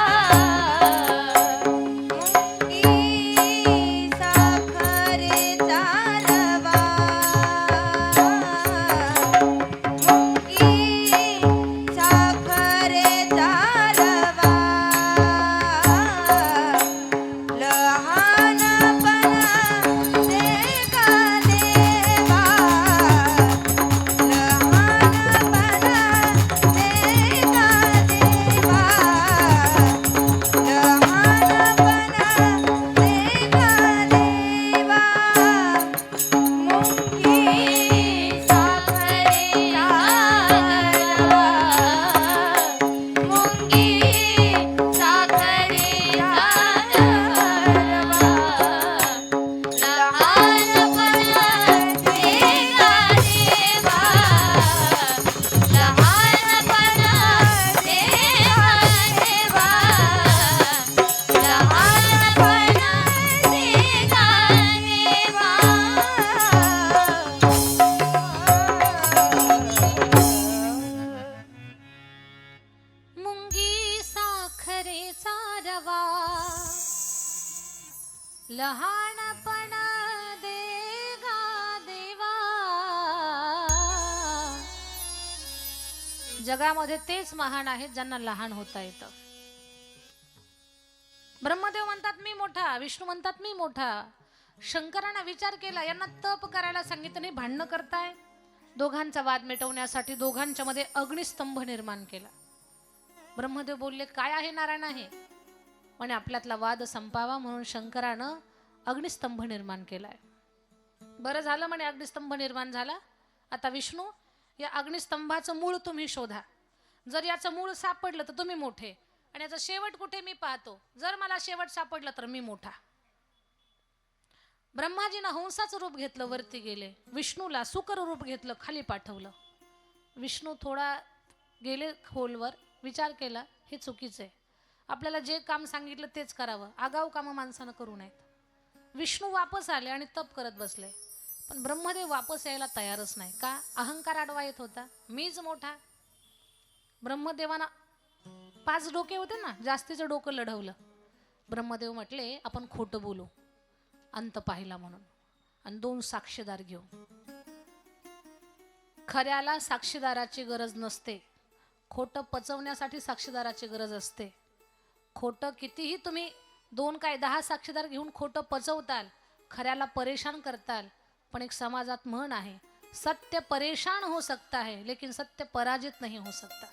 लहानपण देगा देवा, जगामध्ये तेच महान आहेत ज्यांना लहान होता येतं. ब्रह्मदेव म्हणतात मी मोठा, विष्णू म्हणतात मी मोठा. शंकरांना विचार केला, यांना तप करायला सांगितलं नाही, भांडणं करताय. दोघांचा वाद मिटवण्यासाठी दोघांच्या मध्ये अग्निस्तंभ निर्माण केला. ब्रह्मदेव बोलले काय आहे नारायण आहे म्हणे, आपल्यातला वाद संपावा म्हणून शंकरानं अग्निस्तंभ निर्माण केलाय. बरं झालं म्हणे अग्निस्तंभ निर्माण झाला. आता विष्णू या अग्निस्तंभाचं मूळ तुम्ही शोधा. जर याचं मूळ सापडलं तर तुम्ही मोठे, आणि याचा शेवट कुठे मी पाहतो. जर मला शेवट सापडला तर मी मोठा. ब्रह्माजीनं हंसाचं रूप घेतलं, वरती गेले. विष्णूला सुकर रूप घेतलं, खाली पाठवलं. विष्णू थोडा गेले खोलवर, विचार केला हे चुकीचं आहे. आपल्याला जे काम सांगितलं तेच करावं, आगाऊ कामं माणसानं करू नयेत. विष्णू वापस आले आणि तप करत बसले. पण ब्रह्मदेव वापस यायला तयारच नाही. का? अहंकार आडवा येत होता, मीच मोठा. ब्रह्मदेवाना 5 डोके होते ना, जास्तीचं डोकं लढवलं. ब्रह्मदेव म्हटले आपण खोटं बोलू, अंत पाहिला म्हणून, आणि 2 साक्षीदार घेऊ. खऱ्याला साक्षीदाराची गरज नसते, खोटं पचवण्यासाठी साक्षीदाराची गरज असते. खोटं कितीही तुम्ही 2 काय 10 साक्षीदार घेऊन खोटं पचवताल, खऱ्याला परेशान करताल. पण एक समाजात म्हण आहे, सत्य परेशान हो सकता है लेकिन सत्य पराजित नहीं हो सकता.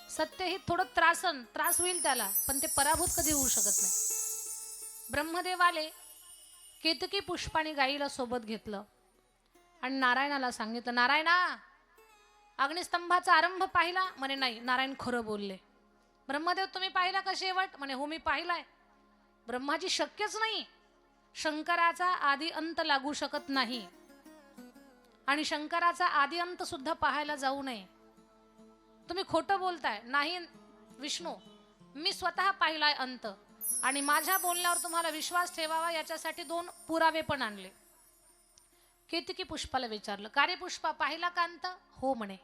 सत्य ही थोडं त्रास होईल त्याला, पण ते पराभूत कधी होऊ शकत नाही. ब्रह्मदेव आले, केतकी पुष्पाने गाईला सोबत घेतलं आणि नारायणाला सांगितलं, नारायणा अग्निस्तंभाचा आरंभ पाहिला म्हणे. नाही, नारायण खरं बोलले. ब्रह्मदेव तुम्ही पाहिला का शेवट म्हणे. हो मी पाहिलाय. ब्रह्माजी शक्यच नाही, शंकराचा आदी अंत लागू शकत नाही, आणि शंकराचा आदी अंत सुद्धा पाहायला जाऊ नये. तुम्ही खोटं बोलताय. नाही विष्णू, मी स्वतः पाहिलाय अंत, आणि माझ्या बोलण्यावर तुम्हाला विश्वास ठेवावा याच्यासाठी 2 पुरावे पण आणले. केतकी पुष्पाला विचारलं, का रे पुष्पा पाहिला का अंत? हो म्हणे.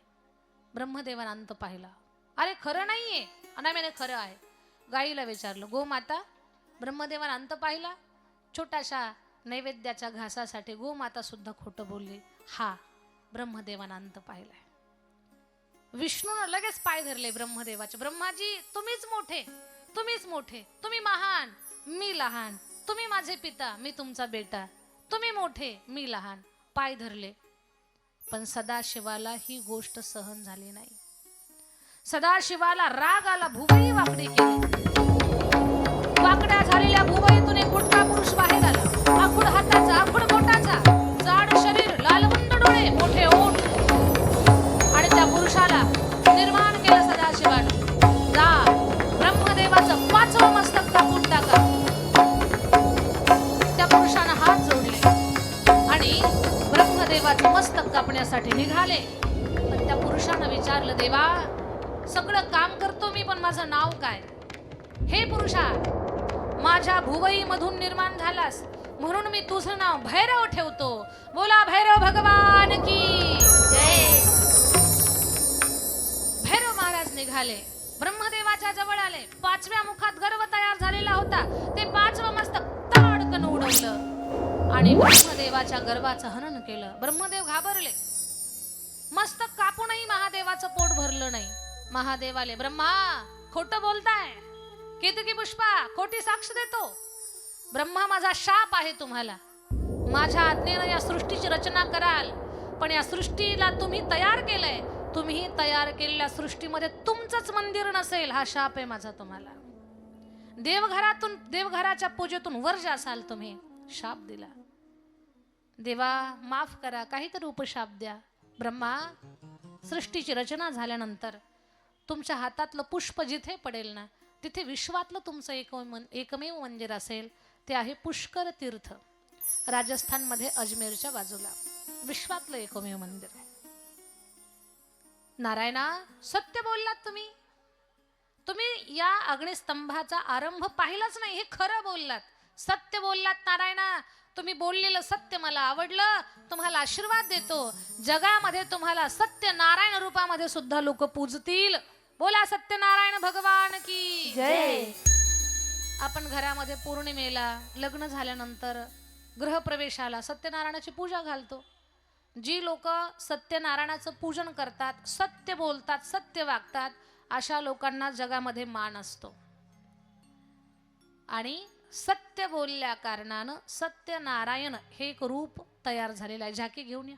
ब्रह्मदेवानं अंत पाहिला. अरे खरं नाहीये? नाही म्हणे खरं आहे. गाईला विचारलं, गोमाता ब्रह्मदेवानं अंत पाहिला? छोट्याशा नैवेद्याच्या घासासाठी गोमाता सुद्धा खोटं बोलली. हा, ब्रह्मदेवानं अंत पाहिलाय. विष्णूनं लगेच पाय धरले ब्रह्मदेवाचे. ब्रह्माजी तुम्हीच मोठे, तुम्हीच मोठे, तुम्ही महान, मी लहान. तुम्ही माझे पिता, मी तुमचा बेटा. तुम्ही मोठे, मी लहान. पाय धरले. पण सदाशिवाला ही गोष्ट सहन झाली नाही. सदाशिवाला राग आला, भुवई वाकडी केली. वाकड्या झालेल्या भुवईतून एक मोठा पुरुष बाहेर आला. आखूड हाताचा, आखूड बोटाचा, जाड शरीर, लालबुंद डोळे, मोठे ओठ, आणि त्या पुरुषाला निर्माण केलं सदाशिवाने. जा, ब्रह्मदेवाचं 5वं मस्तक कापून टाका. त्या पुरुषानं हात जोडले आणि ब्रह्मदेवाचं मस्तक कापण्यासाठी निघाले. पण त्या पुरुषानं विचारलं, देवा सगळं काम करतो मी, पण माझं नाव काय? हे पुरुषा, माझ्या भुवई मधून निर्माण झालास म्हणून मी तुझं नाव भैरव ठेवतो. बोला भैरव भगवान की जय. भैरव महाराज निघाले, ब्रह्मदेवाच्या जवळ आले. 5व्या मुखात गर्भ तयार झालेला होता. ते 5वं मस्तक ताडकन उडवलं आणि ब्रह्मदेवाच्या गर्भाचं हनन केलं. ब्रह्मदेव घाबरले. मस्तक कापूनही महादेवाचं पोट भरलं नाही. महादेव आले, ब्रह्मा खोटं बोलताय. केतकी पुष्पा खोटी साक्ष देतो. ब्रह्मा माझा शाप आहे तुम्हाला. माझ्या आज्ञेनं या सृष्टीची रचना कराल, पण या सृष्टीला तुम्ही तयार केलंय. तुम्ही तयार केलेल्या सृष्टीमध्ये तुमचंच मंदिर नसेल, हा शाप आहे माझा तुम्हाला. देवघराच्या पूजेतून वर्ज असाल तुम्ही, शाप दिला. देवा माफ करा, काहीतरी उपशाप द्या. ब्रह्मा, सृष्टीची रचना झाल्यानंतर तुमच्या हातातलं पुष्प जिथे पडेल ना, तिथे विश्वातलं तुमचं एकमेव मंदिर असेल. ते आहे पुष्कर तीर्थ, राजस्थानमध्ये अजमेरच्या बाजूला. विश्वातलं एकमेव मंदिर आहे. नारायणा सत्य बोललात तुम्ही. तुम्ही या अग्निस्तंभाचा आरंभ पाहिलाच नाही, हे खरं बोललात, सत्य बोललात. नारायणा तुम्ही बोललेलं सत्य मला आवडलं. तुम्हाला आशीर्वाद देतो. जगामध्ये तुम्हाला सत्यनारायण रूपामध्ये सुद्धा लोक पूजतील. बोला सत्यनारायण भगवान की जय. आपण घरामध्ये पौर्णिमेला लग्न झाल्यानंतर गृहप्रवेशाला सत्यनारायणाची पूजा घालतो. जी लोक सत्यनारायणाचं पूजन करतात, सत्य बोलतात, सत्य वागतात, अशा लोकांना जगामध्ये मान असतो. आणि सत्य बोलल्या कारणानं सत्यनारायण हे एक रूप तयार झालेलं आहे. झाकी घेऊन या.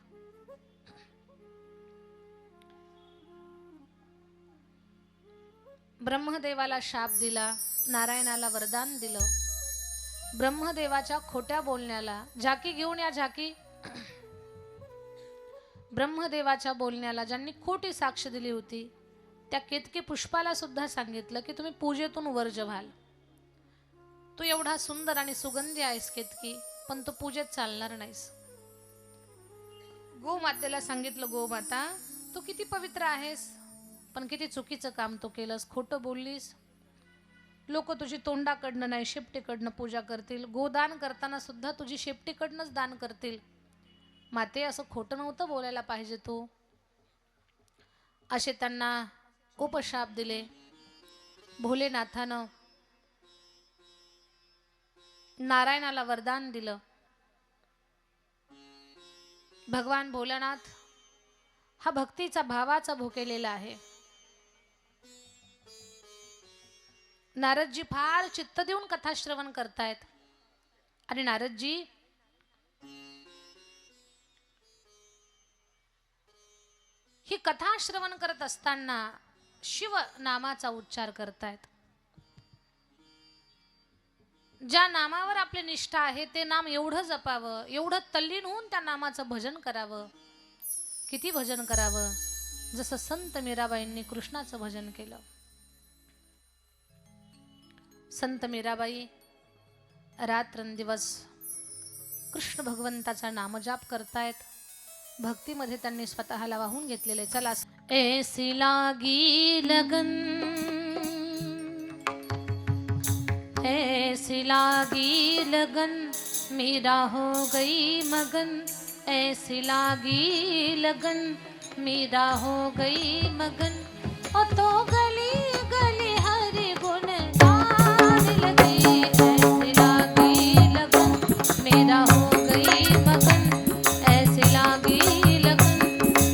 ब्रह्मदेवाला शाप दिला, नारायणाला वरदान दिलं. ब्रह्मदेवाच्या खोट्या बोलण्याला, झाकी घेऊन या झाकी. ब्रह्मदेवाच्या बोलण्याला ज्यांनी खोटी साक्ष दिली होती त्या केतकी पुष्पाला सुद्धा सांगितलं की तुम्ही पूजेतून वर्ज व्हाल. तू एवढा सुंदर आणि सुगंधी आहेस केतकी, पण तू पूजेत चालणार नाहीस. गोमातेला सांगितलं, गोमाता तू किती पवित्र आहेस, पण किती चुकीचं काम तू केलंस, खोटं बोललीस. लोक तुझी तोंडाकडनं नाही शेपटीकडनं पूजा करतील. गोदान करताना सुद्धा तुझी शेपटीकडनंच दान करतील. माते असं खोटं नव्हतं बोलायला पाहिजे तू. असे त्यांना उपशाप दिले. भोलेनाथानं नारायणाला वरदान दिलं. भगवान भोलेनाथ हा भक्तीचा भावाचा भुकेलेला आहे. नारदजी फार चित्त देऊन कथा श्रवण करतायत. आणि नारदजी ही कथा श्रवण करत असताना शिव नामाचा उच्चार करतायत. ज्या नामावर आपली निष्ठा आहे ते नाम एवढं जपावं, एवढं तल्लीन होऊन त्या नामाचं भजन करावं. किती भजन करावं, जसं संत मीराबाईंनी कृष्णाचं भजन केलं. संत मीराबाई रात्रंदिवस कृष्ण भगवंताचा नामजाप करतायत. भक्तीमध्ये त्यांनी स्वतःला वाहून घेतलेले. चला. ऐसी लागी लगन, ऐसी लागी लगन, मीरा हो गई मगन. ऐसी लागी लगन, मीरा हो गई मगन. ओ तो गली गली हरि गुण गान लगी. ऐसी लागी लगन, मीरा हो गई मगन. ऐसी लागी लगन,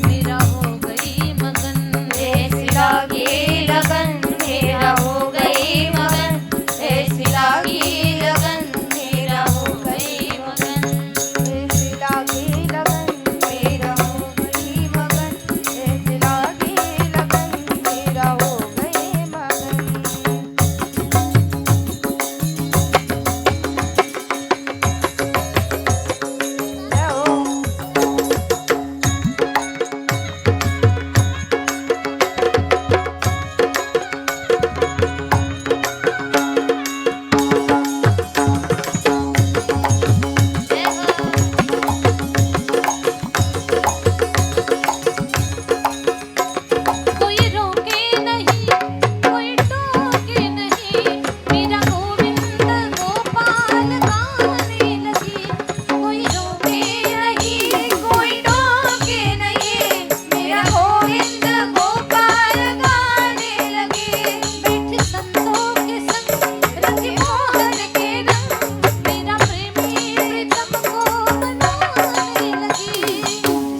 मीरा हो गई मगन. ऐसी लागी लगन, मेरा हो गई मगन. ऐसी लागी लगन, मेरा हो गई मगन. ऐसी लागी लगन, मेरा हो गई मगन. ऐसी लागी लगन, मेरा हो गई मगन. कोई रोके नहीं, कोई टोके नहीं, मेरा गोविंद गोपाल गाने लगी. कोई रोके नहीं, कोई टोके नहीं, मेरा गोविंद गोपाल गाने लगे. बैठे संतों के संग रंग मोहन के रंग, मेरा प्रेमी प्रीतम को मनाने लगी.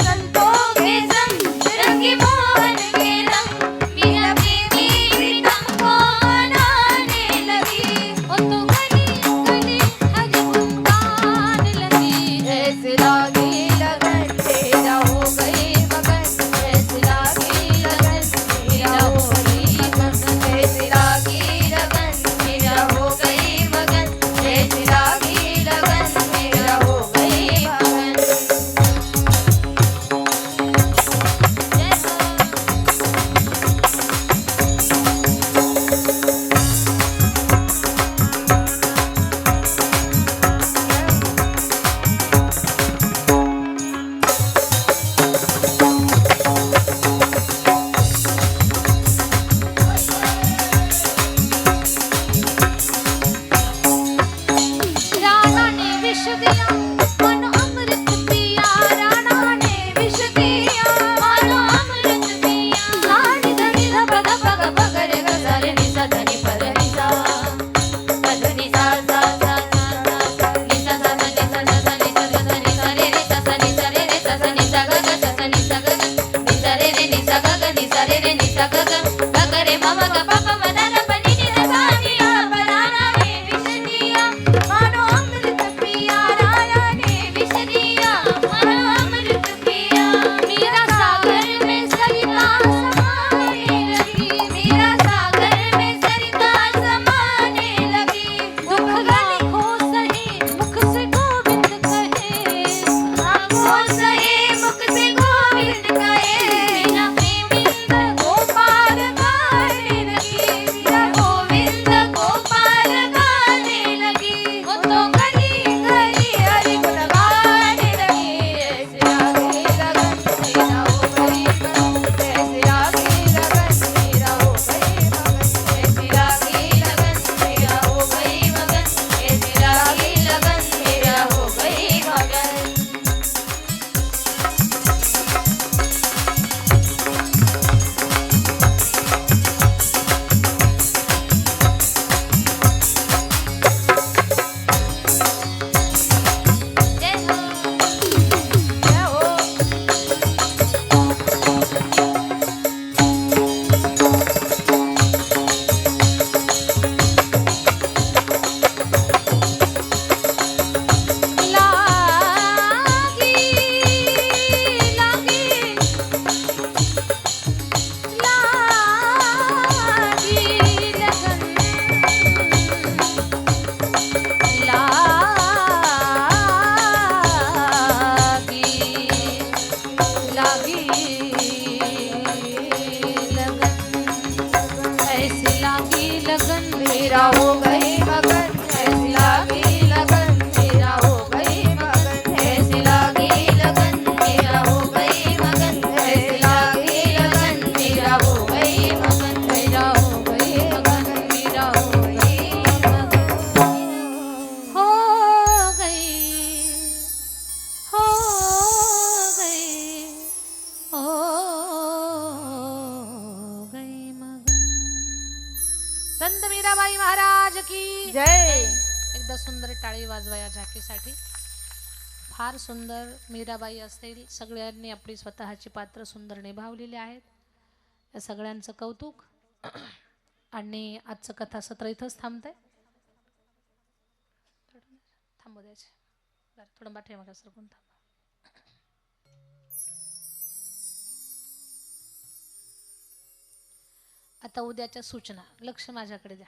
संतों के संग रंगी मोहन के रंग, मेरा प्रेमी प्रीतम को मनाने लगी. ओ तो गली गली हरि गुण गान लगी. ऐसी लागी लगन, मेरा हो गई मगन. ऐसी लागी लगन, मेरा हो गई मगन. ऐसी लागी लगन, मेरा हो गई मगन. ऐसी लागी लगन, मेरा हो गई मगन. जय हो. राणा ने विष दिया, मन अमृत पिया. राणा ने विष दिया, मानो अमृत पिया. गाणी धनी धप धप पग पग रे ग सा रे नि सा ध नि प ध नि सा. प ध नि संत मीराबाई महाराज की जय. एकदा सुंदर टाळी वाजवा या झाकीसाठी. फार सुंदर मीराबाई असतील सगळ्यांनी आपली स्वतःची पात्र सुंदर निभावलेली आहेत. या सगळ्यांचं कौतुक. आणि आजचं कथासत्र इथंच थांबतंय. थांबू द्यायचे बरं थोडं बाठे मग सरकून थांबा. आता उद्याच्या सूचना लक्ष माझ्याकडे द्या.